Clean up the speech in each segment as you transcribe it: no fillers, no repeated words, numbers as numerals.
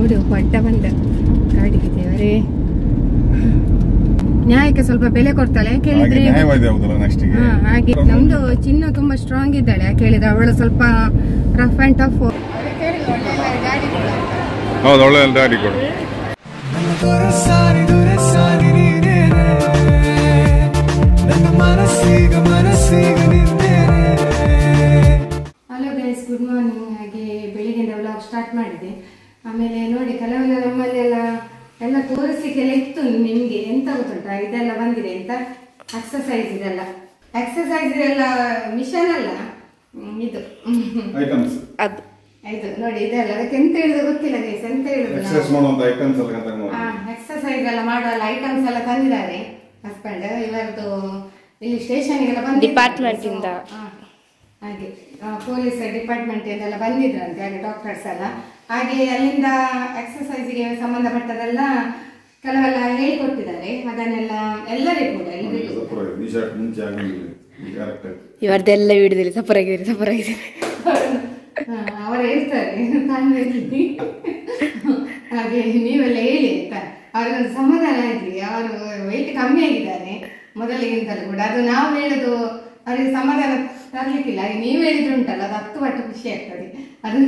ನೋಡಿ ಅಡ್ಡ ಬಂದ ಗಾಡಿಗೆ ದೇವರೇ. ನ್ಯಾಯಕ್ಕೆ ಸ್ವಲ್ಪ ಬೆಲೆ ಕೊಡ್ತಾಳೆ ಕೇಳಿದ್ರೆ. ಹಾಗೆ ನಮ್ದು ಚಿನ್ನ ತುಂಬಾ ಸ್ಟ್ರಾಂಗ್ ಇದ್ದಾಳೆ ಕೇಳಿದ್ರೆ ಅವಳು ಸ್ವಲ್ಪ ರಫ್ ಅಂಡ್ ಟಫ್. ಹೌದು, ಒಳ್ಳೆ ಗಾಡಿ ಕೊಡು. Hello guys, good morning. ಹಾಗೆ ಬೆಳಿಗ್ಗೆ ವ್ಲಾಗ್ ಸ್ಟಾರ್ಟ್ ಮಾಡಿದೆ. ಆಮೇಲೆ ನೋಡಿ ಕೆಲವೆಲ್ಲ ನಮ್ಮಲ್ಲೆಲ್ಲ ಎಲ್ಲ ತೋರಿಸಿಕೆಲ್ಲ ಇತ್ತು ನಿಮ್ಗೆ. ಎಂತ ಗೊತ್ತುಂಟಾ, ಇದೆಲ್ಲ ಬಂದಿದೆ ಅಂತ ಎಕ್ಸಸೈಸ್. ಇದೆಲ್ಲ ಎಕ್ಸಸೈಸ್ ಎಲ್ಲ ಮಿಷನ್ ಅಲ್ಲ, ಇದು ಅದು ಇದು ನೋಡಿ. ಇದೆಲ್ಲ ಅದಕ್ಕೆ ಎಂತ ಹೇಳಿದ್ರೆ ಗೊತ್ತಿಲ್ಲ ಗೈಸ್, ಎಂತ ಹೇಳಿದ್ರು ಎಕ್ಸಸೈಸ್ ಎಲ್ಲ ಮಾಡುವ ಐಟಮ್ಸ್ ಎಲ್ಲ ತಂದಿದ್ದಾರೆ ಹಸ್ಬೆಂಡ್. ಇವರದ್ದು ಇಲ್ಲಿ ಸ್ಟೇಷನ್ಗೆಲ್ಲ ಬಂದ ಡಿಪಾರ್ಟ್ಮೆಂಟ್ ಇಂದ, ಹಾಗೆ ಪೊಲೀಸ್ ಡಿಪಾರ್ಟ್ಮೆಂಟ್ ಇಂದೆಲ್ಲ ಬಂದಿದ್ರಂತೆ, ಹಾಗೆ ಡಾಕ್ಟರ್ಸ್ ಎಲ್ಲ. ಹಾಗೆ ಅಲ್ಲಿಂದ ಎಕ್ಸಸೈಸ್ಗೆ ಸಂಬಂಧಪಟ್ಟದೆಲ್ಲ ಕೆಲವೆಲ್ಲ ಹೇಳಿಕೊಟ್ಟಿದ್ದಾರೆ. ಅದನ್ನೆಲ್ಲ ಎಲ್ಲರಿಗೂ ಕೂಡ ಇವರದೆಲ್ಲ ವಿಡಿಯೋದಲ್ಲಿ ಸಪರಾಗಿದ್ದೀರಿ ಅವರು ಹೇಳ್ತಾರೆ ತಾಂಡಲ್ಲಿ. ಹಾಗೆ ನೀವೆಲ್ಲ ಹೇಳಿ ಅಂತ ಅವ್ರಿಗೊಂದು ಸಮಾಧಾನ ಆಯ್ತು. ಅವರು ವೆಯ್ಟ್ ಕಮ್ಮಿ ಆಗಿದ್ದಾರೆ ಮೊದಲಿಗಿಂತಲೂ ಕೂಡ. ಅದು ನಾವು ಹೇಳೋದು ಅವರಿಗೆ ಸಮಾಧಾನ ತರಲಿಕ್ಕಿಲ್ಲ. ನೀವು ಹೇಳಿದ್ರು ಉಂಟಲ್ಲ, ಅದು 10 ಪಟ್ಟು ಖುಷಿ ಆಗ್ತದೆ. ಅದು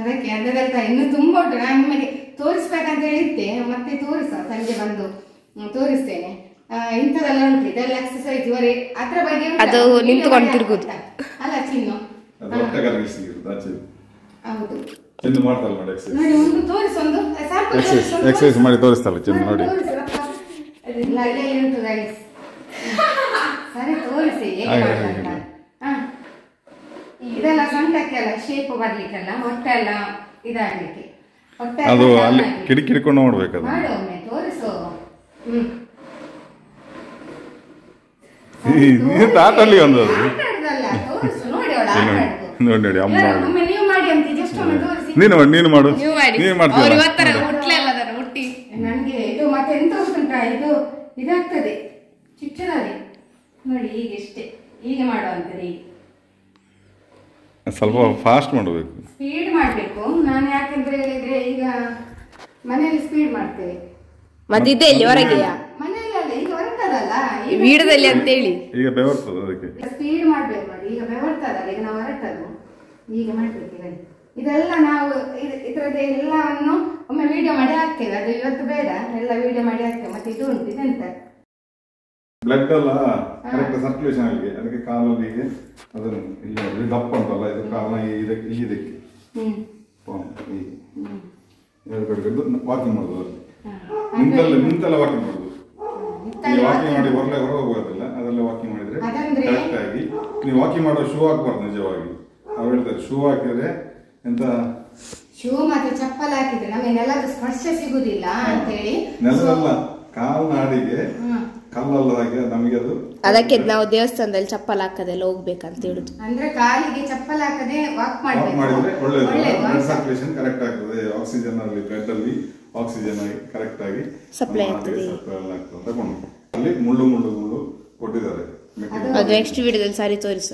ಅದಕ್ಕೆ ಅದೆಲ್ಲ ಇನ್ನೂ ತುಂಬ ಉಂಟು. ನಾನು ನಿಮಗೆ ತೋರಿಸ್ಬೇಕಂತ ಹೇಳಿದ್ದೆ, ಮತ್ತೆ ಸಂಜೆ ಬಂದು ತೋರಿಸ್ತೇನೆ. ಇಂಥದೆಲ್ಲ ಉಂಟು, ಇದೆಲ್ಲ ಎಕ್ಸಸೈಸ್. ಇವರೇ ಅದ್ರ ಬಗ್ಗೆ ಅದು ನಿಂತ್ಕೊಂಡು ತಿರುಗುದು ಅಲ್ಲ ಚಿನ್ನು. ಹೌದು ನೋಡಿ, ಒಂದು ತೋರಿಸಿ, ಒಂದು ಎಕ್ಸಸೈಸ್ ಮಾಡಿ ತೋರಿಸ್ತಾಳೆ ಚಿನ್ನು ನೋಡಿ. ಉಂಟು ಗೈಸ್, ಸರಿ ತೋರಿಸಿ. ಇದೆಲ್ಲ ಸೊಂಟಕ್ಕೆಲ್ಲ ಶೇಪ್ ಬರ್ಲಿಕ್ಕೆಲ್ಲ, ಹೊಟ್ಟೆ ಎಲ್ಲ ಇದಾಗ್ಲಿಕ್ಕೆ, ಹೊಟ್ಟೆ ಅದು ಅಲ್ಲಿ ಕಿಡಿಕೊಂಡು ನೋಡ್ಬೇಕು. ಒಮ್ಮೆ ತೋರಿಸು. ತಾಟಲ್ಲಿ ಒಂದು ತೋರಿಸು ನೋಡಿ. ನೋಡಿ ಅಮ್ಮ ನೀವು ಮಾಡಿ ಅಂತ ಜಸ್ಟ್ ಒಮ್ಮೆ ತೋರಿಸಿ. ನೀನು ಮಾಡು, ನೀನು ಮಾಡ್ತೀವಿ. ನನಗೆ ಇದು ಮತ್ತೆ ಎಂತ ಗೊತ್ತುಂಟಾ, ಇದು ಇದಾಗ್ತದೆ ಚಿಕ್ಕದಾಗಿ ನೋಡಿ. ಹೀಗೆಷ್ಟೇ, ಹೀಗೆ ಮಾಡುವಂತದ್ದು. ಈಗ ಸ್ವಲ್ಪ ಫಾಸ್ಟ್ ಮಾಡಬೇಕು, ಸ್ಪೀಡ್ ಮಾಡಬೇಕು. ನಾನು ಯಾಕಂದ್ರೆ ಹೇಳಿದ್ರೆ ಈಗ ಮನೆಯಲ್ಲಿ ಸ್ಪೀಡ್ ಮಾಡ್ತೇವೆ. ಮತ್ತೆ ಇದೆ ಇಲ್ಲಿ ಹೊರಗೆ ಮನೆಯಲ್ಲ, ಈಗ ಹೊರಟದಲ್ಲ ವೀಡದಲ್ಲಿ ಅಂತ ಹೇಳಿ ಈಗ ಬೆವರ್ತದೆ, ಅದಕ್ಕೆ ಸ್ಪೀಡ್ ಮಾಡ್ಬೇಕು ನೋಡಿ. ಈಗ ಬೆವರ್ತದಲ್ಲ, ಈಗ ನಾವು ಹೊರಟದು ಈಗ ಮಾಡ್ಬೇಕು. ಈಗ ಇದೆಲ್ಲ ನಾವು ಇದ್ರದ್ದು ಎಲ್ಲವನ್ನು ಒಮ್ಮೆ ವಿಡಿಯೋ ಮಾಡಿ ಹಾಕ್ತೇವೆ. ಅದು ಇವತ್ತು ಬೇಡ, ಎಲ್ಲ ವಿಡಿಯೋ ಮಾಡಿ ಹಾಕ್ತೇವೆ. ಮತ್ತೆ ಇದು ಉಂಟು, ಇದೆಂತ ಬ್ಲಡ್ ಎಲ್ಲ ಕರೆಕ್ಟ್ ಸರ್ಕ್ಯುಲೇಷನ್ ಆಗಿ, ಅದಕ್ಕೆ ಕಾಲಲ್ಲಿ ಅದನ್ನು ಇಲ್ಲಿ ದಪ್ಪ ಉಂಟಲ್ಲ, ಇದು ಕಾಲ ಇದಕ್ಕೆ ವಾಕಿಂಗ್ ಮಾಡುದು. ನಿಂತೆಲ್ಲ ವಾಕಿಂಗ್ ಮಾಡುದು. ವಾಕಿಂಗ್ ಮಾಡಿ ಹೊರಗೆ ಹೋಗೋದಿಲ್ಲ, ಅದೆಲ್ಲ ವಾಕಿಂಗ್ ಮಾಡಿದ್ರೆ ಕರೆಕ್ಟ್ ಆಗಿ. ನೀವು ವಾಕಿಂಗ್ ಮಾಡೋ ಶೂ ಹಾಕ್ಬಾರ್ದು. ನಿಜವಾಗಿ ಅವ್ರು ಹೇಳ್ತಾರೆ, ಶೂ ಹಾಕಿದ್ರೆ ಎಂತ, ಶೂ ಮತ್ತೆ ಚಪ್ಪಲ್ ಹಾಕಿದ್ರೆ ನಮಗೆ ನೆಲದ ಸ್ಪರ್ಶ ಸಿಗುದಿಲ್ಲ ಅಂತ ಹೇಳಿ. ನೆಲದಲ್ಲ, ಕಾಲ್ನಾಡಿಗೆ ಕಲ್ಲಲ್ಲ ಹಾಗೆ ನಮಗೆ ಅದು. ಅದಕ್ಕೆ ನಾವು ದೇವಸ್ಥಾನದಲ್ಲಿ ಚಪ್ಪಲ್ ಹಾಕದೆಲ್ಲ ಹೋಗ್ಬೇಕಂತ ಹೇಳುದು. ಅಂದ್ರೆ ಕಾಲಿಗೆ ಚಪ್ಪಲ್ ಹಾಕದೆ ವಾಕ್ ಮಾಡಿದ್ರೆ ಒಳ್ಳೆಯದು. ಸರ್ಕ್ಯುಲೇಷನ್ ಕರೆಕ್ಟ್ ಆಗ್ತದೆ. ಆಕ್ಸಿಜನ್ ಅಲ್ಲಿ ಬ್ಲಡ್ ಅಲ್ಲಿ ಆಕ್ಸಿಜನ್ ಕರೆಕ್ಟ್ ಆಗಿ ಸಪ್ಲೈ ಆಗ್ತದೆ. ಅಲ್ಲಿ ಮುಳ್ಳು ಕೊಟ್ಟಿದ್ದಾರೆ. ಅದು ನೆಕ್ಸ್ಟ್ ವಿಡಿಯೋದಲ್ಲಿ ಸಾರಿ ತೋರಿಸ.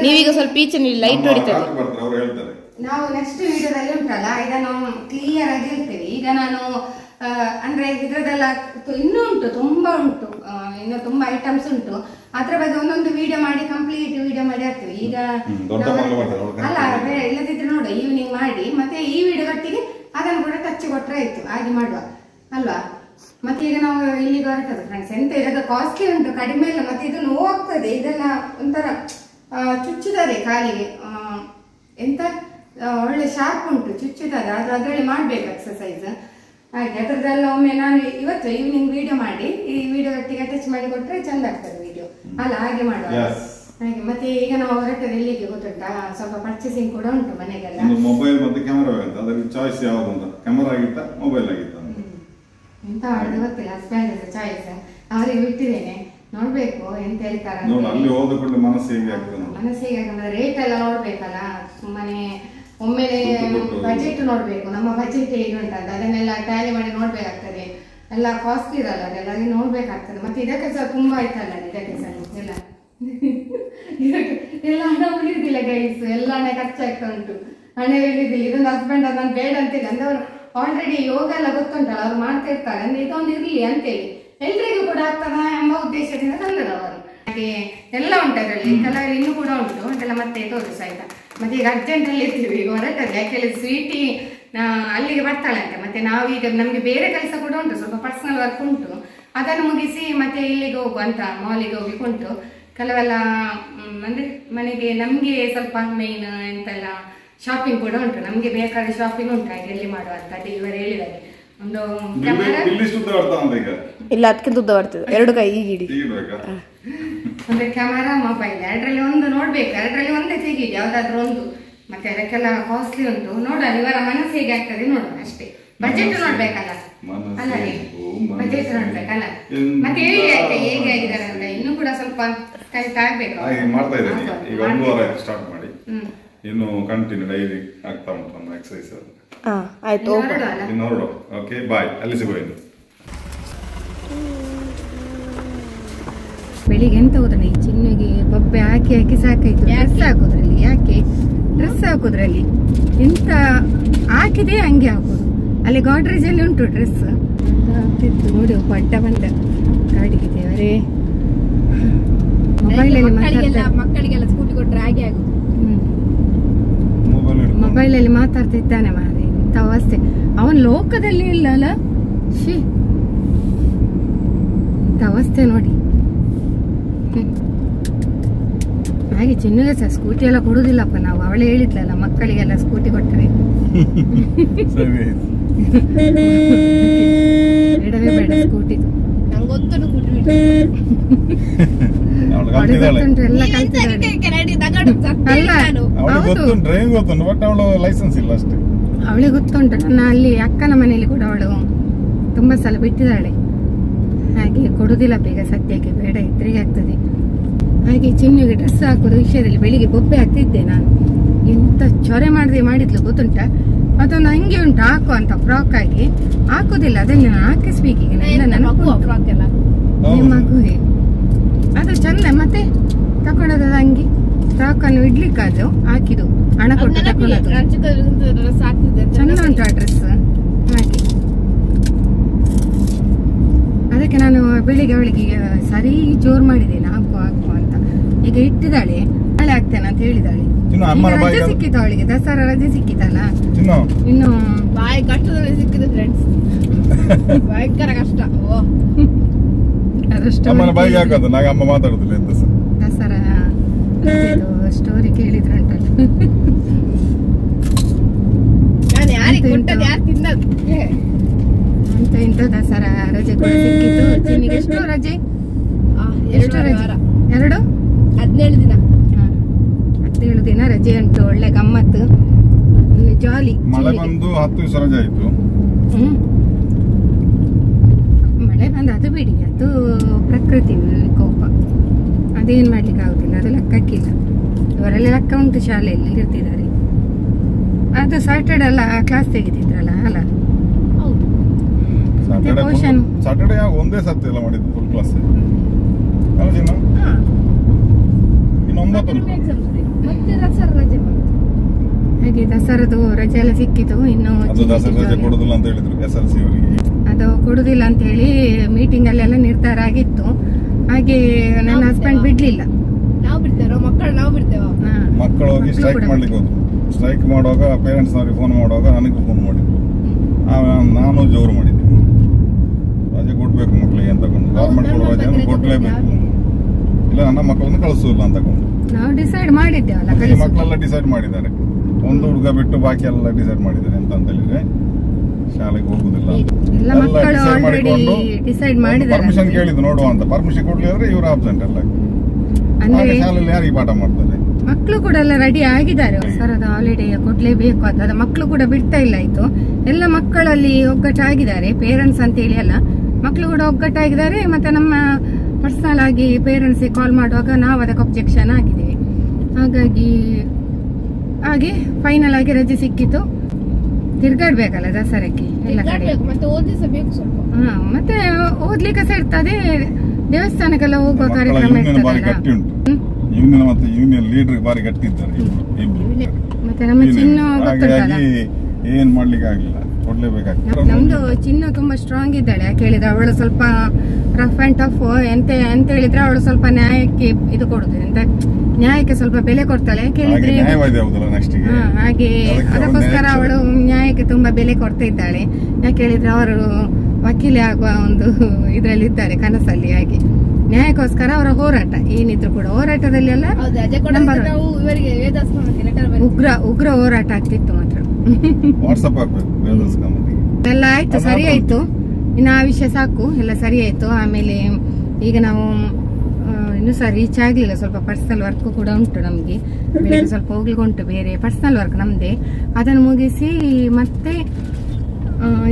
ನೀವೀಗ ಸ್ವಲ್ಪ ಈಚೆ ಲೈಟ್ ಹೊಡಿತಾರೆ, ಅವ್ರು ಹೇಳ್ತಾರೆ. ನಾವು ನೆಕ್ಸ್ಟ್ ವಿಡಿಯೋದಲ್ಲಿ ಉಂಟಲ್ಲ, ಇದನ್ನು ಕ್ಲಿಯರ್ ಆಗಿ ಹೇಳ್ತೇವೆ. ಈಗ ನಾನು ಅಂದ್ರೆ ಇದ್ರದೆಲ್ಲ ಇನ್ನೂ ಉಂಟು, ತುಂಬಾ ಉಂಟು, ಇನ್ನು ತುಂಬಾ ಐಟಮ್ಸ್ ಉಂಟು. ಅದ್ರ ಬಗ್ಗೆ ಒಂದೊಂದು ವಿಡಿಯೋ ಮಾಡಿ ಕಂಪ್ಲೀಟ್ ವಿಡಿಯೋ ಮಾಡಿ ಹಾಕ್ತೇವೆ. ಈಗ ಅಲ್ಲ ಇಲ್ಲದಿದ್ರೆ ನೋಡು, ಈವ್ನಿಂಗ್ ಮಾಡಿ ಮತ್ತೆ ಈ ವಿಡಿಯೋ ಒಟ್ಟಿಗೆ ಅದನ್ನು ಕೂಡ ಟಚ್ ಕೊಟ್ರೆ ಆಯ್ತು, ಹಾಗೆ ಮಾಡುವ ಅಲ್ವಾ. ಮತ್ತೆ ಈಗ ನಾವು ಇಲ್ಲಿಗೆ ಹೊರಟದು ಫ್ರೆಂಡ್ಸ್. ಎಂತ ಇದಕ್ಕೆ ಕಾಸ್ಟ್ಲಿ ಉಂಟು, ಕಡಿಮೆ ಇಲ್ಲ. ಮತ್ತೆ ಇದು ನೋವಾಗ್ತದೆ, ಇದೆಲ್ಲ ಒಂಥರ ಚುಚ್ಚಿದ್ದಾರೆ ಕಾಲಿಗೆ. ಎಂತ ಒಳ್ಳೆ ಶಾರ್ಪ್ ಉಂಟು, ಚುಚ್ಚಿದ್ದಾರೆ. ಅದ್ರಲ್ಲಿ ಮಾಡ್ಬೇಕು ಎಕ್ಸಸೈಸ್. ಹಾಗೆ ಅದ್ರದ್ದೆಲ್ಲ ಒಮ್ಮೆ ನಾನು ಇವತ್ತು ಈವ್ನಿಂಗ್ ವಿಡಿಯೋ ಮಾಡಿ ಈ ವಿಡಿಯೋ ಒಟ್ಟಿಗೆ ಅಟ್ಯಾಚ್ ಮಾಡಿ ಕೊಟ್ರೆ ಚಂದ ಆಗ್ತದೆ ವಿಡಿಯೋ ಅಲ್ಲ, ಹಾಗೆ ಮಾಡುವ. ಹಾಗೆ ಮತ್ತೆ ಈಗ ನಾವು ಹೊರಟದ ಎಲ್ಲಿಗೆ ಗೊತ್ತುಂಟಾ, ಸ್ವಲ್ಪ ಪರ್ಚೇಸಿಂಗ್ ಕೂಡ ಉಂಟು ಮನೆಗೆಲ್ಲ. ಮೊಬೈಲ್ ಮತ್ತೆ ಕ್ಯಾಮೆರಾ ಅಂತ, ಅದಕ್ಕೆ ಚಾಯ್ಸ್ ಯಾವುದು ಅಂತ, ಕ್ಯಾಮೆರಾ ಆಗಿತ್ತ ಮೊಬೈಲ್ ಆಗಿತ್ತ ಎಂತ ಮಾಡುದು ಗೊತ್ತಿಲ್ಲ. ಹಸ್ಬೆಂಡ್ ಚಾಯ್ಸ್ ಅವರಿಗೆ ಬಿಟ್ಟಿದ್ದೇನೆ, ನೋಡ್ಬೇಕು ಎಂತ ಹೇಳ್ತಾರೆ. ಅಲ್ಲಿ ಹೋದಕೊಂಡು ಮನಸ್ಸಿಗೆ ಆಗ್ತದೆ. ರೇಟ್ ಎಲ್ಲ ನೋಡ್ಬೇಕಲ್ಲ, ಸುಮ್ಮನೆ ಒಮ್ಮೆಲೆ ಬಜೆಟ್ ನೋಡ್ಬೇಕು. ನಮ್ಮ ಬಜೆಟ್ ಹೇಗೆ ಉಂಟಂತ ಅದನ್ನೆಲ್ಲ ಟ್ಯಾಲಿ ಮಾಡಿ ನೋಡ್ಬೇಕಾಗ್ತದೆ. ಎಲ್ಲ ಕಾಸ್ಟ್ಲಿ ಇರಲ್ಲ, ಅದೆಲ್ಲ ನೋಡ್ಬೇಕಾಗ್ತದೆ. ಮತ್ತೆ ಇದಕ್ಕೆ ಸಹ ತುಂಬಾ ಆಯ್ತಲ್ಲ, ಇದಕ್ಕೆ ಸಹ ಎಲ್ಲ ಹಣ ಉಳಿಯುದಿಲ್ಲ ಗೈಸ್, ಎಲ್ಲ ಹಣ ಖರ್ಚಾಗ್ತಾ ಉಂಟು. ಹಣ ಹೇಳಿದಿಲ್ಲ, ಇದೊಂದು ಹಸ್ಬೆಂಡ್ ನಾನು ಬೇಡ ಅಂತೇಳಿ ಅಂದ್ರೆ ಅವರು ಆಲ್ರೆಡಿ ಯೋಗ ಎಲ್ಲ ಗೊತ್ತುಂಟಲ್ಲ, ಅವ್ರು ಮಾಡ್ತಾ ಇರ್ತಾರೆ ಅಂದ್ರೆ ಇದೊಂದು ಇರ್ಲಿ ಅಂತೇಳಿ ಎಲ್ರಿಗೂ ಕೂಡ ಆಗ್ತದ ಎಂಬ ಉದ್ದೇಶದಿಂದ ತಂದದವರು. ಹಾಗೆ ಎಲ್ಲ ಉಂಟು ಅದರಲ್ಲಿ, ಕೆಲವರು ಇನ್ನೂ ಕೂಡ ಉಂಟು ಅದೆಲ್ಲ ಮತ್ತೆ ತೋರಿಸ ಆಯ್ತಾ. ಮತ್ತೆ ಈಗ ಅರ್ಜೆಂಟ್ ಅಲ್ಲಿ ಇರ್ತೀವಿ, ಈಗ ಹೊರಟದ್ದು ಯಾಕೆಂದ್ರೆ ಸ್ವೀಟಿ ಅಲ್ಲಿಗೆ ಬರ್ತಾಳಂತೆ. ಮತ್ತೆ ನಾವೀಗ ನಮ್ಗೆ ಬೇರೆ ಕೆಲಸ ಕೂಡ ಉಂಟು, ಸ್ವಲ್ಪ ಪರ್ಸನಲ್ ವರ್ಕ್ ಉಂಟು, ಅದನ್ನು ಮುಗಿಸಿ ಮತ್ತೆ ಇಲ್ಲಿಗೆ ಹೋಗುವಂತ ಮಾಲಿಗೆ ಹೋಗ್ಲಿಕ್ಕೆ ಉಂಟು. ಕೆಲವೆಲ್ಲ ಅಂದ್ರೆ ಮನೆಗೆ ನಮ್ಗೆ ಸ್ವಲ್ಪ ಮೇನ್ ಎಂತೆಲ್ಲ ಶಾಪಿಂಗ್ ಕೂಡ ಉಂಟು, ನಮ್ಗೆ ಬೇಕಾದ ಶಾಪಿಂಗ್ ಉಂಟು. ಹಾಗೆ ಎಲ್ಲಿ ಮಾಡುವಂತ ಇವರು ಹೇಳಿದ್ದಾರೆ ಒಂದು ಕ್ಯಾಮರಾ ಇಲ್ಲ ಅದಕ್ಕಿಂತ ಉದ್ದ ಬರ್ತದೆ, 2 ಕೈ ಹೀಗಿಡಿ. ಅಂದ್ರೆ ಕ್ಯಾಮರಾ ಮೊಬೈಲ್ ಎರಡರಲ್ಲಿ ಒಂದು ನೋಡ್ಬೇಕು, ಎರಡರಲ್ಲಿ ಒಂದೇ ತೆಗೀಡಿ ಯಾವ್ದಾದ್ರು ಒಂದು. ಮತ್ತೆ ಅದಕ್ಕೆಲ್ಲ ಕಾಸ್ಟ್ಲಿ ಉಂಟು, ನೋಡೋಣ ಇವರ ಮನಸ್ಸು ಹೇಗೆ ಆಗ್ತದೆ ನೋಡೋಣ ಅಷ್ಟೇ. ಬಜೆಟ್ ನೋಡ್ಬೇಕಲ್ಲ ಅಲ್ಲ ರೀ, ಬಜೆಟ್ ನೋಡ್ಬೇಕಲ್ಲ. ಮತ್ತೆ ಹೇಳಿ ಆಯ್ತಾ ಹೇಗೆ ಆಗಿದ್ದಾರೆ ಅಂತ, ಇನ್ನೂ ಕೂಡ ಸ್ವಲ್ಪ ಕಲಿತ ಆಗ್ಬೇಕು. ಮಾಡ್ತಾ ಇದ್ದೀನಿ ಈಗ 1 ವಾರ ಸ್ಟಾರ್ಟ್ ಮಾಡಿ, ಇನ್ನು ಕಂಟಿನ್ಯೂ ಡೈಲಿ ಆಗ್ತಾ ಉಂಟು ನಮ್ಮ ಎಕ್ಸರ್ಸೈಸ್. ಆಯ್ತು ಇನ್ನು ಹೊರಡು. ಓಕೆ ಬಾಯ್, ಅಲ್ಲಿ ಸಿಗುವ. ಇನ್ನು ಬೆಳಿಗ್ಗೆ ಎಂತ ಹೋದ್ರೆ ಈ ಚಿನ್ನಿಗೆ ಬೊಬ್ಬೆ ಹಾಕಿ ಹಾಕಿ ಸಾಕಾಯ್ತು. ಡ್ರೆಸ್ ಹಾಕೋದ್ರಲ್ಲಿ ಯಾಕೆ ಡ್ರೆಸ್ ಹಾಕೋದ್ರಲ್ಲಿ ಎಂತ ಹಾಕಿದೆ ಹಂಗೆ ಹಾಕೋದು. ಅಲ್ಲಿ ಗಾಡ್ರೇಜ್ ಅಲ್ಲಿ ಉಂಟು ಡ್ರೆಸ್ ಆಗ್ತಿತ್ತು ನೋಡಿ. ಒಬ್ಬ ಅಡ್ಡ ಬಂದ ಗಾಡಿಗೆ ದೇವರೇ. ಮಕ್ಕಳಿಗೆಲ್ಲ ಸ್ಕೂಟಿ ಕೊಟ್ಟರೆ ಹಾಗೆ ಆಗುದು. ಮೊಬೈಲಲ್ಲಿ ಮಾತಾಡ್ತಿದ್ದಾನೆ ಮಾರೆ, ಇಂಥ ಅವಸ್ಥೆ. ಅವನ್ ಲೋಕದಲ್ಲಿ ಇಲ್ಲ ಅಲ್ಲ, ಶಿ ಇಂಥ ಅವಸ್ಥೆ ನೋಡಿ. ಹಾಗೆ ಚಿನ್ನಗೆ ಸಹ ಸ್ಕೂಟಿ ಎಲ್ಲ ಕೊಡುದಿಲ್ಲಪ್ಪ ನಾವು, ಅವಳೇ ಹೇಳಿದ್ಲಲ್ಲ ಮಕ್ಕಳಿಗೆಲ್ಲ ಸ್ಕೂಟಿ ಕೊಟ್ಟರೆ ಬೇಡವೇ ಬೇಡ ಸ್ಕೂಟಿದು. ಎಲ್ಲ ಅವಳಿಗೆ ಗೊತ್ತುಂಟು. ನನ್ನ ಅಲ್ಲಿ ಅಕ್ಕನ ಮನೆಯಲ್ಲಿ ಕೂಡ ಅವಳು ತುಂಬಾ ಸಲ ಬಿಟ್ಟಿದ್ದಾಳೆ. ಹಾಗೆ ಕೊಡುದಿಲ್ಲ ಬೇಗ ಸದ್ಯಕ್ಕೆ, ಬೇಡ ಇದ್ರಿಗೆ ಆಗ್ತದೆ. ಹಾಗೆ ಚಿನ್ನಿಗೆ ಡ್ರೆಸ್ ಹಾಕೋದು ವಿಷಯದಲ್ಲಿ ಬೆಳಿಗ್ಗೆ ಬೊಬ್ಬೆ ಹಾಕ್ತಿದ್ದೆ ನಾನು. ಎಂತ ಚೊರೆ ಮಾಡಿದ್ಲು ಗೊತ್ತುಂಟ. ಅದೊಂದು ಹಂಗೆ ಉಂಟು ಹಾಕೋ ಅಂತ ಫ್ರಾಕ್ ಆಗಿ ಹಾಕುದಿಲ್ಲ, ಅದನ್ನ ಹಾಕಿಸ್ಬೇಕು ಈಗ. ಮಗುವೆ ಅದು ಚಂದ. ಮತ್ತೆ ತಕೊಂಡದ ಅಂಗಿ ಫ್ರಾಕ್ ಅನ್ನು ಇಡ್ಲಿಕ್ಕಾದ್ರು ಹಾಕಿದು, ಹಣ ಕೊಟ್ಟು ತಕೊಂಡದ್ದು. ಚಂದ ಉಂಟು ಆ ಡ್ರೆಸ್. ಹಾಗೆ ಅದಕ್ಕೆ ನಾನು ಬೆಳಿಗ್ಗೆ ಅವಳಿಗೆ ಸರಿ ಜೋರ್ ಮಾಡಿದ್ದೇನೆ ಹಾಕು ಹಾಕು ಅಂತ. ಈಗ ಇಟ್ಟಿದ್ದಾಳೆ, ನಾಳೆ ಆಗ್ತೇನೆ ಅಂತ ಹೇಳಿದಾಳೆ. ರಜೆ ಸಿಕ್ಕಿತ್ತು ಅವಳಿಗೆ, ದಸರಾ ರಜೆ ಸಿಕ್ಕಿತ್ತಲ್ಲ. ಇನ್ನು ಬಾಯಿ ಕಷ್ಟದಲ್ಲಿ ಸಿಕ್ಕಿದೆ ಫ್ರೆಂಡ್ಸ್, ಭಯಂಕರ ಕಷ್ಟ. ದಸರಾ ಸ್ಟೋರಿ ಕೇಳಿದ್ರಂಟಲ್ಲ. ಅಂತ ಇಂತ ದಸರಾ ರಜೆ ಕೂಡ ಸಿಕ್ಕಿತ್ತು ಚಿನ್ನಿಗೆ. ಎಷ್ಟು ರಜೆ? 2 17 ದಿನ. 17 ದಿನ ರಜೆ ಉಂಟು. ಒಳ್ಳೆ ಗಮ್ಮತ್ತು, ಜಾಲಿ. ಮಳೆ ಬಂದು 10 ದಿವಸ ರಜೆ ಆಯ್ತು. ಮಳೆ ಬಂದು ಅದು ಬಿಡಿ, ಅದು ಪ್ರಕೃತಿ ಕೋಪ, ಅದೇನ್ ಮಾಡ್ಲಿಕ್ಕೆ ಆಗುದಿಲ್ಲ, ಅದು ಲೆಕ್ಕಕ್ಕಿಲ್ಲ. ಇವರಲ್ಲಿ ಲೆಕ್ಕ ಉಂಟು, ಶಾಲೆಯಲ್ಲಿ ಇರ್ತಿದ್ದಾರೆ. ಅದು ಸಾಟರ್ಡೆ ಎಲ್ಲ ಕ್ಲಾಸ್ ತೆಗಿತಿದ್ರಲ್ಲ ಅಲ್ಲ. ಸಾಟರ್ಡೆ ಒಂದೇ ಸತಿ ಎಲ್ಲ ಮಾಡಿದ್ದು ಫುಲ್ ಕ್ಲಾಸ್. ಹಾಗೆ ದಸರಾದು ರಜೆ ಎಲ್ಲ ಸಿಕ್ಕಿತು. ಇನ್ನು ಅದು ಕೊಡುದಿಲ್ಲ ಅಂತ ಹೇಳಿ ಮೀಟಿಂಗ್ ಅಲ್ಲೆಲ್ಲ ನಿರ್ಧಾರ ಆಗಿತ್ತು. ಹಾಗೆ ನನ್ನ ಹಸ್ಬೆಂಡ್ ಬಿಡ್ಲಿಲ್ಲ. ಮಕ್ಕಳು ಹೋಗಿ ಸ್ಟ್ರೈಕ್ ಮಾಡ್ಲಿಕ್ಕೆ ಹೋದ್ರು. ಸ್ಟ್ರೈಕ್ ಮಾಡುವಾಗ ಪೇರೆಂಟ್ಸ್ ಅವರಿಗೆ ಫೋನ್ ಮಾಡುವಾಗ ನನಗೂ ಫೋನ್ ಮಾಡಿದ್ರು. ನಾನು ಜೋರು ಮಾಡಿದ್ದೆ, ರಜೆ ಕೊಡ್ಬೇಕು ಮಕ್ಕಳಿಗೆ ಅಂತ ತಗೊಂಡು. ಗೌರ್ಮೆಂಟ್ ಕೊಡುವ ರಜೆಯನ್ನು ಕೊಡ್ಲೇಬೇಕು, ಇಲ್ಲ ನನ್ನ ಮಕ್ಕಳನ್ನು ಕಳಿಸೋಲ್ಲ ಅಂತ ತಗೊಂಡು ನಾವು ಡಿಸೈಡ್ ಮಾಡಿದ್ದೇವಲ್ಲ. ಮಕ್ಕಳೆಲ್ಲ ಡಿಸೈಡ್ ಮಾಡಿದ್ದಾರೆ, ಒಂದು ಹುಡುಗ ಬಿಟ್ಟು ಬಾಕಿ ಎಲ್ಲ ಡಿಸೈಡ್ ಮಾಡಿದ್ದಾರೆ. ಎಂತ ಅಂತ ಹೇಳಿದ್ರೆ ಶಾಲೆಗೆ ಹೋಗುದಿಲ್ಲ, ಪರ್ಮಿಷನ್ ಕೇಳಿದ್ದು ನೋಡುವ ಅಂತ. ಪರ್ಮಿಷನ್ ಕೊಡ್ಲಿದ್ರೆ ಇವರು ಆಬ್ಸೆಂಟ್ ಎಲ್ಲ. ಶಾಲೆಯಲ್ಲಿ ಯಾರಿಗೆ ಪಾಠ ಮಾಡ್ತಾರೆ? ಮಕ್ಕಳು ಕೂಡ ಎಲ್ಲ ರೆಡಿ ಆಗಿದ್ದಾರೆ, ಸರದ ಹಾಲಿಡೇ ಕೊಡ್ಲೇಬೇಕು ಅಂತ. ಮಕ್ಕಳು ಕೂಡ ಬಿಡ್ತಾ ಇಲ್ಲ ಆಯ್ತು. ಎಲ್ಲ ಮಕ್ಕಳಲ್ಲಿ ಒಗ್ಗಟ್ಟಾಗಿದ್ದಾರೆ, ಪೇರೆಂಟ್ಸ್ ಅಂತ ಹೇಳಿ ಅಲ್ಲ, ಮಕ್ಕಳು ಕೂಡ ಒಗ್ಗಟ್ಟಾಗಿದ್ದಾರೆ. ಮತ್ತೆ ನಮ್ಮ ಪರ್ಸನಲ್ ಆಗಿ ಪೇರೆಂಟ್ಸ್ ಕಾಲ್ ಮಾಡುವಾಗ ನಾವು ಅದಕ್ಕೆ ಒಬ್ಜೆಕ್ಷನ್ ಆಗಿದ್ದೇವೆ. ಹಾಗಾಗಿ ಹಾಗೆ ಫೈನಲ್ ಆಗಿ ರಜೆ ಸಿಕ್ಕಿತ್ತು. ತಿರ್ಗಾಡ್ಬೇಕಲ್ಲ ದಸರಕ್ಕೆ ಎಲ್ಲ ಕಡೆ. ಮತ್ತೆ ಓದ್ಲಿಕ್ಕೆ ಸಹ ಇರ್ತದೆ, ದೇವಸ್ಥಾನಕ್ಕೆಲ್ಲ ಹೋಗುವ ಕಾರ್ಯಕ್ರಮ ಇರ್ತದಲ್ಲ. ಯೂನಿಯನ್ ಮತ್ತೆ ಯೂನಿಯನ್ ಲೀಡರ್ ಬಾರಿ ಗಟ್ಟಿದ್ದಾರೆ ಮತ್ತೆ ನಮ್ಮ ಚಿನ್ನ ಹಾಗಾಗಿ ಏನ್ ಮಾಡ್ಲಿಕ್ಕೆ ಆಗಿಲ್ಲ, ಕೊಡ್ಲೇಬೇಕಾಗ್ತದೆ. ನಮ್ದು ಚಿನ್ನ ತುಂಬಾ ಸ್ಟ್ರಾಂಗ್ ಇದ್ದಾಳೆ. ಯಾಕೆ ಹೇಳಿದ್ರೆ ಅವಳು ಸ್ವಲ್ಪ ರಫ್ ಅಂಡ್ ಟಫ್ ಎಂತ ಹೇಳಿದ್ರೆ ಅವಳು ಸ್ವಲ್ಪ ನ್ಯಾಯಕ್ಕೆ ಇದು ಕೊಡುದು, ಎಂತ ನ್ಯಾಯಕ್ಕೆ ಸ್ವಲ್ಪ ಬೆಲೆ ಕೊಡ್ತಾಳೆ. ಯಾಕೆ ಹೇಳಿದ್ರೆ ಹಾಗೆ ಅದಕ್ಕೋಸ್ಕರ ಅವಳು ನ್ಯಾಯಕ್ಕೆ ತುಂಬಾ ಬೆಲೆ ಕೊಡ್ತಾ ಇದ್ದಾಳೆ. ಯಾಕೆ ಹೇಳಿದ್ರೆ ಅವರು ವಕೀಲೆ ಆಗುವ ಒಂದು ಇದ್ರಲ್ಲಿ ಇದ್ದಾರೆ ಕನಸಲ್ಲಿ. ಹಾಗೆ ನ್ಯಾಯಕ್ಕೋಸ್ಕರ ಅವರ ಹೋರಾಟ ಏನಿದ್ರು ಕೂಡ ಹೋರಾಟದಲ್ಲಿ ಎಲ್ಲ ಉಗ್ರ ಹೋರಾಟ ಆಗ್ತಿತ್ತು ಮಾತ್ರ. ಎಲ್ಲ ಆಯ್ತು, ಸರಿ ಆಯ್ತು. ಇನ್ನು ಆ ವಿಷಯ ಸಾಕು, ಎಲ್ಲ ಸರಿ ಆಯ್ತು. ಆಮೇಲೆ ಈಗ ನಾವು ಇನ್ನು ಸಹ ರೀಚ್ ಆಗ್ಲಿಲ್ಲ, ಸ್ವಲ್ಪ ಪರ್ಸನಲ್ ವರ್ಕ್ ಕೂಡ ಉಂಟು ನಮ್ಗೆ. ಬೆಳಿಗ್ಗೆ ಸ್ವಲ್ಪ ಹೋಗ್ಲಿಕ್ಕೆ ಉಂಟು, ಬೇರೆ ಪರ್ಸನಲ್ ವರ್ಕ್ ನಮ್ದೇ. ಅದನ್ನು ಮುಗಿಸಿ ಮತ್ತೆ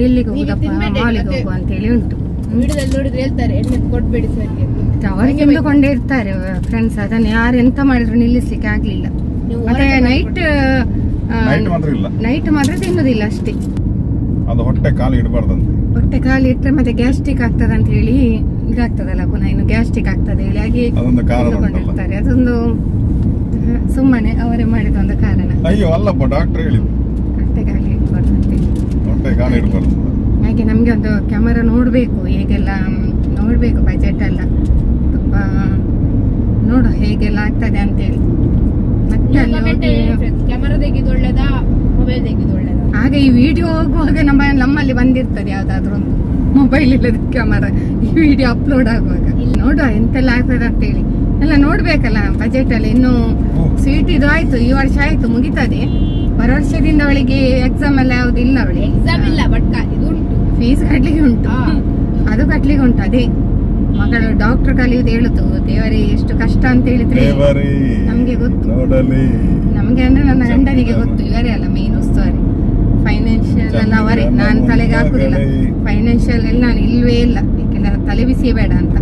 ಎಲ್ಲಿಗೆ ಹೋಗುದಪ್ಪ, ಮಾಲಿಗೆ ಹೋಗುವ ಅಂತ ಹೇಳಿ ಉಂಟು. ಅವರಿಗೆ ಎಂದುಕೊಂಡೇ ಇರ್ತಾರೆ ಫ್ರೆಂಡ್ಸ್, ಅದನ್ನು ಯಾರು ಎಂತ ಮಾಡಿದ್ರು ನಿಲ್ಲಿಸ್ಲಿಕ್ಕೆ ಆಗ್ಲಿಲ್ಲ. ಮತ್ತೆ ನೈಟ್ ಮಾತ್ರ ತಿನ್ನುದಿಲ್ಲ ಅಷ್ಟೇ. ಹೊಟ್ಟೆ ಕಾಲು ಇಡಬಾರ್ದಂತೆ, ಹೊಟ್ಟೆ ಕಾಲು ಇಟ್ಟರೆ ಮತ್ತೆ ಗ್ಯಾಸ್ಟ್ರಿಕ್ ಆಗ್ತದ ಅಂತ ಹೇಳಿ ಇದಾಗ್ತದಲ್ಲ, ಪುನಃ ಇನ್ನು ಗ್ಯಾಸ್ಟ್ರಿಕ್ ಆಗ್ತದೆ ಹೇಳಿ ಹಾಗೆ ತಿಂದುಕೊಂಡಿರ್ತಾರೆ. ಅದೊಂದು ಸುಮ್ಮನೆ ಅವರೇ ಮಾಡಿದ ಒಂದು ಕಾರಣ. ಅಯ್ಯೋ ಅಲ್ಲಪ್ಪ, ಡಾಕ್ಟರ್ ಹೇಳಿದ್ರು ಹೊಟ್ಟೆ ಕಾಲು ಇಡಬಾರ್ದಂತೆ. ಹೊಟ್ಟೆ ಕಾಲು ಇಡಬಾರ್ದು. ಹಾಗೆ ನಮ್ಗೆ ಒಂದು ಕ್ಯಾಮರಾ ನೋಡ್ಬೇಕು, ಹೇಗೆಲ್ಲ ನೋಡ್ಬೇಕು, ಬಜೆಟ್ ಎಲ್ಲ ತುಂಬಾ ನೋಡು ಹೇಗೆಲ್ಲ ಆಗ್ತದೆ ಅಂತೇಳಿ. ಮತ್ತೆ ಕ್ಯಾಮರಾ ತೆಗೆದು ಒಳ್ಳೇದಾ, ಮೊಬೈಲ್ ತೆಗೆದು ಒಳ್ಳೇದಾ? ಹಾಗೆ ಈ ವಿಡಿಯೋ ಹೋಗುವಾಗ ನಮ್ಮಲ್ಲಿ ಬಂದಿರ್ತದೆ ಯಾವ್ದಾದ್ರು ಒಂದು ಮೊಬೈಲ್ ಇಲ್ಲದ ಕ್ಯಾಮರಾ, ಈ ವಿಡಿಯೋ ಅಪ್ಲೋಡ್ ಆಗುವಾಗ ನೋಡುವ ಎಂತೆಲ್ಲ ಆಗ್ತದೆ ಅಂತೇಳಿ ಎಲ್ಲ ನೋಡ್ಬೇಕಲ್ಲ. ಬಜೆಟ್ ಅಲ್ಲಿ ಇನ್ನು ಸೀಟ್ ಇದು ಆಯ್ತು, ಈ ವರ್ಷ ಆಯ್ತು ಮುಗಿತದೆ. ಬರೋ ವರ್ಷದಿಂದ ಅವಳಿಗೆ ಎಕ್ಸಾಮ್ ಎಲ್ಲ ಯಾವ್ದು ಇಲ್ಲ, ಅವಳಿಗೆ ಎಕ್ಸಾಮ್ ಇಲ್ಲ, ಬಟ್ ಇದು ಉಂಟು, ಫೀಸ್ ಕಟ್ಲಿಕ್ಕೆ ಉಂಟು, ಅದು ಕಟ್ಲಿಕ್ಕೆ ಉಂಟು. ಅದೇ ಮಗಳು ಡಾಕ್ಟರ್ ಕಲಿಯುವುದು ಹೇಳುದು, ದೇವರೇ ಎಷ್ಟು ಕಷ್ಟ ಅಂತ ಹೇಳಿದ್ರೆ ನಮ್ಗೆ ಗೊತ್ತು. ನಮ್ಗೆ ಅಂದ್ರೆ ನನ್ನ ಗಂಡನಿಗೆ ಗೊತ್ತು, ಇವರೇ ಅಲ್ಲ ಮೇನ್ ಉಸ್ತುವಾರಿ. ಫೈನಾನ್ಷಿಯಲ್ ಎಲ್ಲ ಅವರೇ, ನಾನು ತಲೆಗೆ ಹಾಕುದಿಲ್ಲ. ಫೈನಾನ್ಷಿಯಲ್ ಎಲ್ಲ ನಾನು ಇಲ್ವೇ ಇಲ್ಲ, ಯಾಕೆಲ್ಲ ತಲೆ ಬಿಸಿ ಬೇಡ ಅಂತ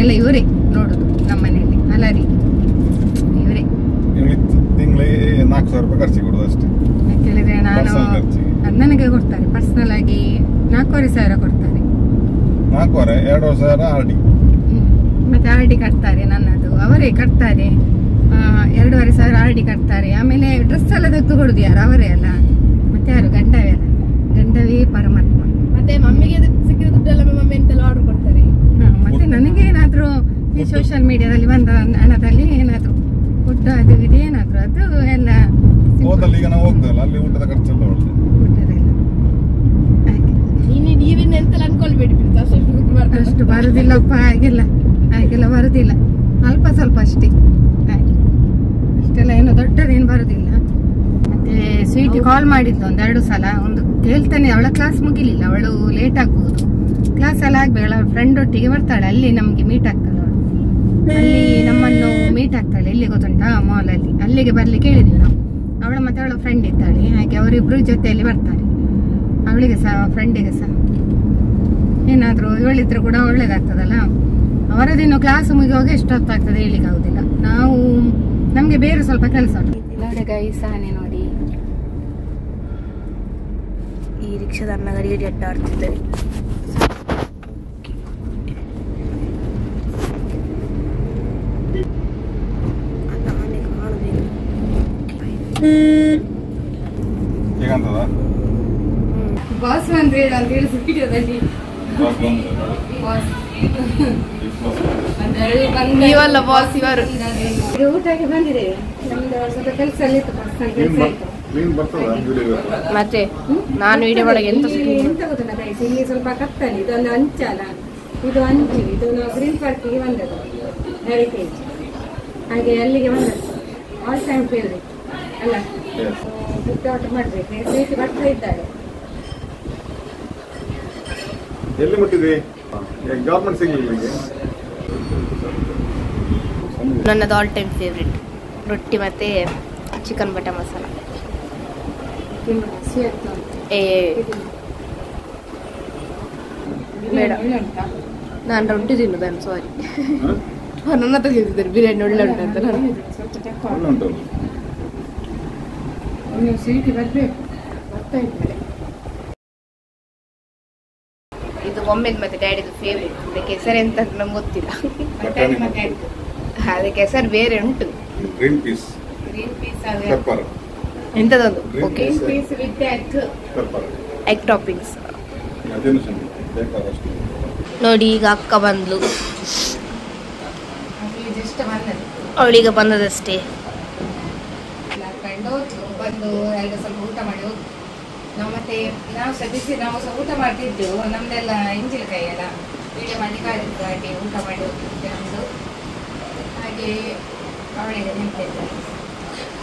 ಎಲ್ಲ ಇವರೇ ನೋಡುದು ನಮ್ಮ ಮನೆಯಲ್ಲಿ. ಅಲ್ಲ ರೀ, ಇವರೇ ತಿಂಗಳಿಗೆ 4,000 ರೂಪಾಯಿ ಖರ್ಚು ಕೊಡುದು ಅಷ್ಟೇ. ಯಾಕೆ ಹೇಳಿದ್ರೆ ನಾನು ಅದು ನನಗೆ ಕೊಡ್ತಾರೆ ಪರ್ಸನಲ್ ಆಗಿ 4,500 ಕೊಡ್ತಾರೆ. 2,500 ಆರ್ ಡಿ, ಮತ್ತೆ ಆರ್ ಡಿ ಕಟ್ತಾರೆ ನನ್ನದು, ಅವರೇ ಕಟ್ತಾರೆ. 2,500 ಆರ್ ಡಿ ಕಟ್ತಾರೆ. ಆಮೇಲೆ ಡ್ರೆಸ್ ಎಲ್ಲ ತೆಗೆದು ಕೊಡುದು ಯಾರು, ಅವರೇ ಅಲ್ಲ. ಮತ್ತೆ ಯಾರು, ಗಂಡವೇ ಅಲ್ಲ, ಗಂಡವೇ ಪರಮಾತ್ಮ. ಮತ್ತೆ ಮಮ್ಮಿಗೆ ಸಿಕ್ಕಿದ ದುಡ್ಡೆಲ್ಲ ಮಮ್ಮಿ ಎಂತೆಲ್ಲ ಆರ್ಡರ್ ಕೊಡ್ತಾರೆ. ಮತ್ತೆ ನನಗೆ ಏನಾದ್ರು ಈ ಸೋಷಿಯಲ್ ಮೀಡಿಯಾದಲ್ಲಿ ಬಂದ ಹಣದಲ್ಲಿ ಏನಾದ್ರು ಫುಡ್ ಅದು ಇದು ಏನಾದ್ರು ಅದು ಎಲ್ಲ ಈಗ ನಾವು ಹೋಗ್ತೇವಲ್ಲ, ಅಲ್ಲಿ ಊಟದ ಖರ್ಚೆಲ್ಲ ಊಟದೆಲ್ಲ ನೀವಿನ್ನ ಎಂತೆಲ್ಲ ಅನ್ಕೊಳ್ಬೇಡಿ, ಅಷ್ಟು ಬರುದಿಲ್ಲಪ್ಪ. ಹಾಗೆಲ್ಲ ಬರುದಿಲ್ಲ, ಅಲ್ಪ ಸ್ವಲ್ಪ ಅಷ್ಟೇ. ಅಷ್ಟೆಲ್ಲ ಏನು ದೊಡ್ಡದೇನು ಬರುದಿಲ್ಲ. ಮತ್ತೆ ಸ್ವೀಟ್ ಕಾಲ್ ಮಾಡಿದ್ಲು 1-2 ಸಲ. ಒಂದು ಹೇಳ್ತಾನೆ, ಅವಳ ಕ್ಲಾಸ್ ಮುಗಿಲಿಲ್ಲ, ಅವಳು ಲೇಟ್ ಆಗ್ಬಹುದು. ಕ್ಲಾಸ್ ಎಲ್ಲ ಆಗ್ಬೇಕು, ಅವಳ ಫ್ರೆಂಡ್ ಒಟ್ಟಿಗೆ ಬರ್ತಾಳೆ, ಅಲ್ಲಿ ನಮ್ಗೆ ಮೀಟ್ ಆಗ್ತಾಳೆ ಅವಳು. ಅಲ್ಲಿ ನಮ್ಮನ್ನು ಮೀಟ್ ಆಗ್ತಾಳೆ, ಎಲ್ಲಿ ಗೊತ್ತುಂಟಾ, ಮಾಲ್ ಅಲ್ಲಿ. ಅಲ್ಲಿಗೆ ಬರ್ಲಿಕ್ಕೆ ಹೇಳಿದ್ವಿ ನಾವು. ಅವಳ ಮತ್ತೆ ಅವಳ ಫ್ರೆಂಡ್ ಇದ್ದಾಳೆ, ಹಾಗೆ ಅವರಿಬ್ರು ಜೊತೆಯಲ್ಲಿ ಬರ್ತಾರೆ. ಅವಳಿಗೆ ಸಹ ಫ್ರೆಂಡಿಗೆ ಸಹ ಏನಾದ್ರು ಹೇಳಿದ್ರು ಕೂಡ ಒಳ್ಳೇದಾಗ್ತದಲ್ಲ. ಅವರದಿನ್ನು ಕ್ಲಾಸ್ ಮುಗಿಯುವಾಗ ಎಷ್ಟೊತ್ತಾಗ್ತದೆ ಹೇಳಿಕ್ಕೆ ಆಗುದಿಲ್ಲ. ನಮ್ಗೆ ಬೇರೆ ಸ್ವಲ್ಪ ಕೆಲಸ ನೋಡಿ ಗೈಸ್. ಆನೆ ನೋಡಿ, ಈ ರಿಕ್ಷಾದ ಅಣ್ಣ ಗಡಿಗೆ ಅಡ್ಡ ಆಡ್ತಿದ್ದಾರೆ. ಬಾಸ್ ಬಂದ್ರೆ ಹೇಳು ಅಂತ ಹೇಳಿ ವಿಡಿಯೋದಲ್ಲಿ. ನೀವಲ್ಲ ಬಾಸ್, ಇವರು. ಊಟಕ್ಕೆ ಬಂದಿದೆ, ನಮ್ದು ಸ್ವಲ್ಪ ಕೆಲಸ ಇತ್ತು, ಪರ್ಸನಲ್ ಕೆಲಸ ಇತ್ತು. ಮತ್ತೆ ನಾನು ವಿಡಿಯೋ ಮಾಡಕ್ಕೆ ಎಂತ ಗೊತ್ತಿಲ್ಲ ಗೈಸ್, ಇಲ್ಲಿ ಸ್ವಲ್ಪ ಕತ್ತಲಿ. ಇದೊಂದು ಅಂಚಲ್ಲ, ಇದು ಅಂಚು. ಇದು ನಾವು ಗ್ರೀನ್ ಪಾರ್ಕಿಗೆ ಬಂದದ್ದು, ಹೆರಿಟೇಜ್. ಹಾಗೆ ಅಲ್ಲಿಗೆ ಬಂದದ್ದು, ಆಲ್ ಟೈಮ್ ಫೇವ್ರೇಟ್ ಅಲ್ಲ. ಫುಡ್ ಆರ್ಡರ್ ಮಾಡ್ಬೇಕು, ಸ್ವೀಟ್ ಬರ್ತಾ ಇದ್ದಾರೆ. ಎಲ್ಲಿ ಮುಟ್ಟಿದೆ ಗವರ್ಮೆಂಟ್ ಸಿಗಲಿಲ್ಲ. ನನ್ನದು ಆಲ್ ಟೈಮ್ ಫೇವ್ರೇಟ್ ರೊಟ್ಟಿ ಮತ್ತೆ ಚಿಕನ್ ಬಟರ್ ಮಸಾಲ. ಬೇಡ, ನಾನು ರೊಟ್ಟಿ ತಿನ್ನೋದು. ನಾನು ಸಾರಿ, ನನ್ನ ಹತ್ರ ತಿಂತಿದ್ದಾರೆ ಬಿರಿಯಾನಿ ಒಳ್ಳೆ ಉಂಟು ಅಂತ. ನಾನು ಸ್ವೀಟ್ ಬರಬೇಕು, ಬರ್ತಾ ಇದ್ದಾರೆ. ಇದು ಒಮ್ಮೆದು ಮತ್ತೆ ಡ್ಯಾಡಿದು ಫೇವ್ರೇಟ್. ಅದಕ್ಕೆ ಹೆಸರು ಎಂತ ನಮ್ಗೆ ಗೊತ್ತಿಲ್ಲ, ಅದಕ್ಕೆ ಹೆಸರು ಬೇರೆ ಉಂಟು. ಗ್ರೀನ್ ಪೀಸ್ ಪೆಪ್ಪರ್ ಎಂತದೊಂದು okay peas with egg pepper egg toppings ಅದೇನು ಬೇಕಾದಷ್ಟು. ನೋಡಿ ಈಗ ಅಕ್ಕ ಬಂದ್ಲು, ಜಸ್ಟ್ ಬಂದದ್ದು ಅವಳೀಗ ಬಂದದಷ್ಟೇ. ಹಾಕೊಂಡು ಬಂದು ಎಲ್ಲ ಸ್ವಲ್ಪ ಊಟ ಮಾಡಿ ಹೋಗಿ ನಾವು ಮತ್ತೆ ನಾವು ಸಹ ನಾವು ಸಹ ಊಟ ಮಾಡ್ತಿದ್ದೆವು. ನಮ್ದೆಲ್ಲ ಇಂಜಿನಕಾಯಿ ಎಲ್ಲ ವಿಡಿಯೋ ಮಾಡಿ ಕಾದಿತ್ತು, ಹಾಗೆ ಊಟ ಮಾಡಿ ಹೋಗಿದ್ದೆ ನಮ್ಮದು. ಹಾಗೆ ಅವಳಿಗೆ ನಿಂತಿದ್ದೆ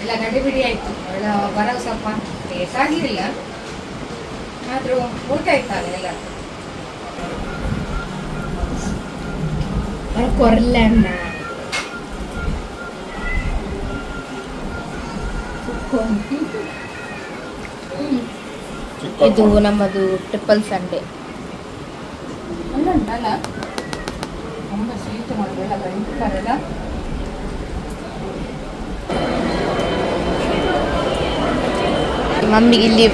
ಎಲ್ಲ ಗಡಿಬಿಡಿ ಆಯಿತು. ಅವಳ ಬರೋ ಸ್ವಲ್ಪ ಲೇಟ್ ಆಗಲಿಲ್ಲ, ಆದರೂ ಊಟ ಆಯ್ತಲ್ಲ ಎಲ್ಲ. ಕೊರ್ಲನ್ನ ಇದು ನಮ್ಮದು ಟ್ರಿಪಲ್ ಸಂಡೇ. ಅಲ್ಲ ತುಂಬ ಸ್ವೀಟ್ ಮಾಡಬೇಡ ಭಯಂಕರಲ್ಲ. ಮಮ್ಮಿಗೆ ಇಲ್ಲಿ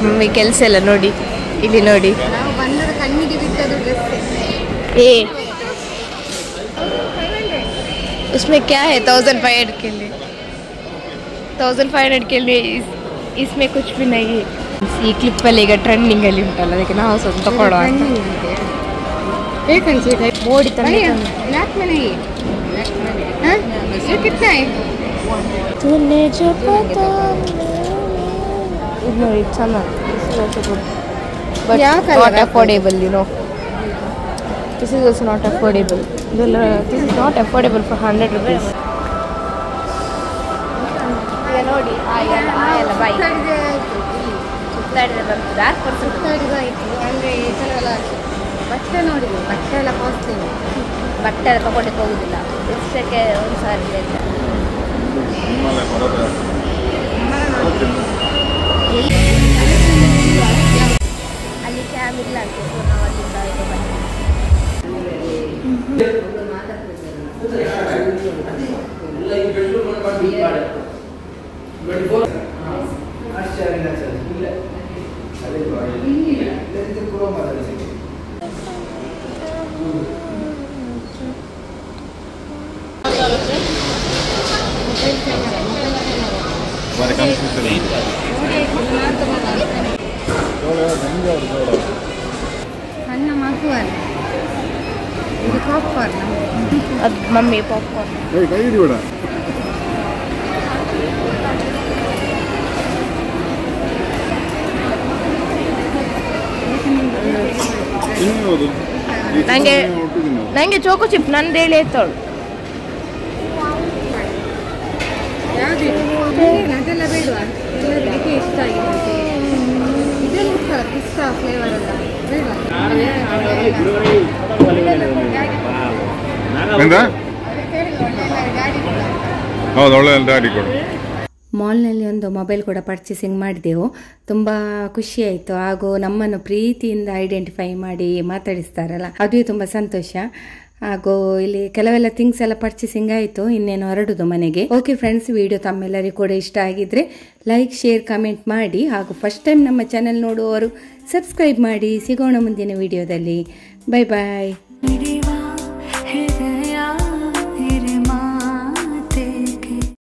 ಮಮ್ಮಿ ಕೆಲಸ ಎಲ್ಲ ನೋಡಿ, ಇಲ್ಲಿ ನೋಡಿ. ನಾವು ಬಂದದ ಕಣ್ಣಿಗೆ ಬಿದ್ದದು ಡ್ರೆಸ್. ए उसमें क्या है 1500 के लिए 1500 के लिए इसमें कुछ भी नहीं है. ಈ ಕ್ಲಿಪ್ ಅಲ್ಲಿ ಈಗ ಟ್ರೆಂಡಿಂಗ್ ಅಲ್ಲಿ ಉಂಟಲ್ಲ, ಅದಕ್ಕೆ ನಾವು ಸ್ವಲ್ಪ ತಗೊಳ್ಳುವ ಅಂತ. ಮೋಡಿ ತಂದೆ ब्लैक में नहीं, हाँ ये कितना है? तूने जो पता ಇದು ನೋಡಿ ಚೆನ್ನಾಗಿ, but ಯಾವ not colour affordable, you know. This is also not affordable. This is not affordable for 100 rupees. ಈಗ ನೋಡಿ ಆಯಲ್ಲ ಬೈ ಸುತ್ತಾಡಿದ್ರೆ ಬರ್ತದೆ. ಸುತ್ತಾಡಿದಾಯಿತು ಅಂದರೆ ಕೆಲವೆಲ್ಲ ಬಟ್ಟೆ ನೋಡಿದ್ವಿ, ಬಟ್ಟೆ ಎಲ್ಲ ಕಾಸ್ಟ್ಲಿ. ಬಟ್ಟೆ ಎಲ್ಲ ತಗೊಂಡಕ್ಕೆ ಹೋಗುದಿಲ್ಲ, ವರ್ಷಕ್ಕೆ ಒಂದು ಸಾವಿರ ಇಲ್ಲ. ಅಲ್ಲಿ ಕ್ಯಾಮ್ ಇಲ್ಲ ಅಂತ, ಸೊ ನಾವು ಅಲ್ಲಿಂದ ಇದು ಬಂದ್ವಿ. ಸಣ್ಣ ಮಗುವಲ್ಲ ಇದು ಪಾಪ್ಕಾರ್ನ್. ಅದು ಮಮ್ಮಿ ಪಾಪ್ಕಾರ್ನ್. ಕೈ ಹಿಡಿಬೇಡ. ನಂಗೆ ಚೋಕೋ ಚಿಪ್ ನಂದು ಹೇಳಿ ಎತ್ತೋಳು. ಅದೆಲ್ಲ ಬೇಡವಾ? ಎಲ್ಲರಿಗೆ ಇಷ್ಟ ಆಗಿದೆ. ಇದೆಲ್ಲ ಇಷ್ಟ ಪಿಸ್ತಾ ಫ್ಲೇವರ್ ಎಲ್ಲ ಬೇಡವಾ? ಹೌದು, ಒಳ್ಳೆ ಗಾಡಿ ಕೊಡು. ಮಾಲ್ನಲ್ಲಿ ಒಂದು ಮೊಬೈಲ್ ಕೂಡ ಪರ್ಚೇಸಿಂಗ್ ಮಾಡಿದೆವು. ತುಂಬ ಖುಷಿ ಆಯಿತು. ಹಾಗೂ ನಮ್ಮನ್ನು ಪ್ರೀತಿಯಿಂದ ಐಡೆಂಟಿಫೈ ಮಾಡಿ ಮಾತಾಡಿಸ್ತಾರಲ್ಲ, ಅದೇ ತುಂಬ ಸಂತೋಷ. ಹಾಗೂ ಇಲ್ಲಿ ಕೆಲವೆಲ್ಲ ಥಿಂಗ್ಸ್ ಎಲ್ಲ ಪರ್ಚೇಸಿಂಗ್ ಆಯಿತು, ಇನ್ನೇನು ಹೊರಡುದು ಮನೆಗೆ. ಓಕೆ ಫ್ರೆಂಡ್ಸ್, ವಿಡಿಯೋ ತಮ್ಮೆಲ್ಲರಿಗೂ ಕೂಡ ಇಷ್ಟ ಆಗಿದ್ರೆ ಲೈಕ್, ಶೇರ್, ಕಮೆಂಟ್ ಮಾಡಿ. ಹಾಗೂ ಫಸ್ಟ್ ಟೈಮ್ ನಮ್ಮ ಚಾನೆಲ್ ನೋಡುವವರು ಸಬ್ಸ್ಕ್ರೈಬ್ ಮಾಡಿ. ಸಿಗೋಣ ಮುಂದಿನ ವಿಡಿಯೋದಲ್ಲಿ. ಬೈ ಬಾಯ್.